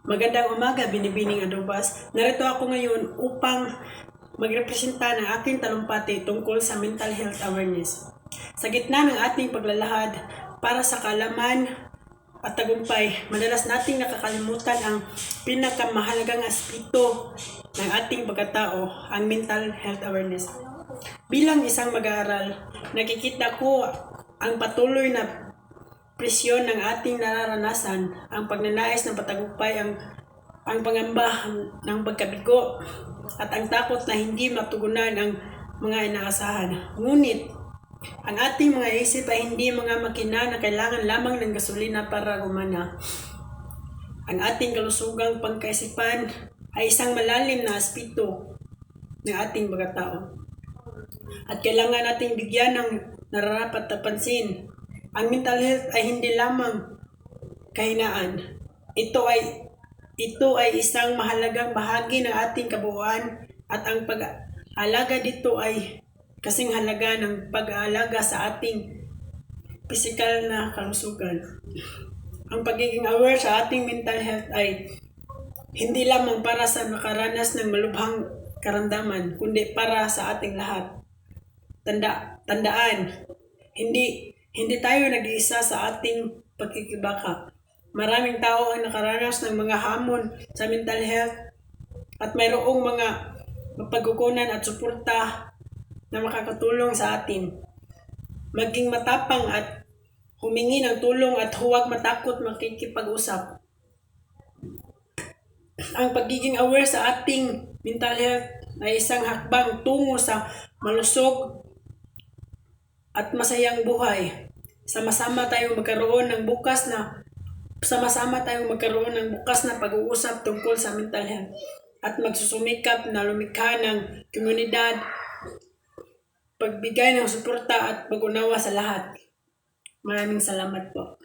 Magandang umaga, Binibining Adobas. Narito ako ngayon upang magrepresenta ng aking talumpati tungkol sa mental health awareness. Sa gitna ng ating paglalahad para sa kaalaman at tagumpay, madalas nating nakakalimutan ang pinakamahalagang aspeto ng ating pagkatao, ang mental health awareness. Bilang isang mag-aaral, nakikita ko ang patuloy na presyon ng ating nararanasan, ang pagnanais ng patagumpay, ang pangamba ng pagkabigo, at ang takot na hindi matugunan ang mga inaasahan. Ngunit, ang ating mga isip ay hindi mga makina na kailangan lamang ng gasolina para gumana. Ang ating kalusugang pangkaisipan ay isang malalim na aspeto ng ating pagkatao. At kailangan nating bigyan ng nararapat na pansin. Ang mental health ay hindi lamang kahinaan. Ito ay isang mahalagang bahagi ng ating kabuuan, at ang pag-aalaga dito ay kasing halaga ng pag-aalaga sa ating pisikal na kalusugan. Ang pagiging aware sa ating mental health ay hindi lamang para sa nakaranas ng malubhang karamdaman, kundi para sa ating lahat. Tandaan, hindi tayo nag-iisa sa ating pagkikibaka. Maraming tao ang nakaranas ng mga hamon sa mental health, at mayroong mga mapagkukunan at suporta na makakatulong sa atin. Maging matapang at humingi ng tulong, at huwag matakot makikipag-usap. Ang pagiging aware sa ating mental health ay isang hakbang tungo sa malusog at masayang buhay. Sama-sama tayong magkaroon ng bukas na pag-uusap tungkol sa mental health, at magsusumikap na lumikha ng komunidad, pagbigay ng suporta at pag-unawa sa lahat. Maraming salamat po.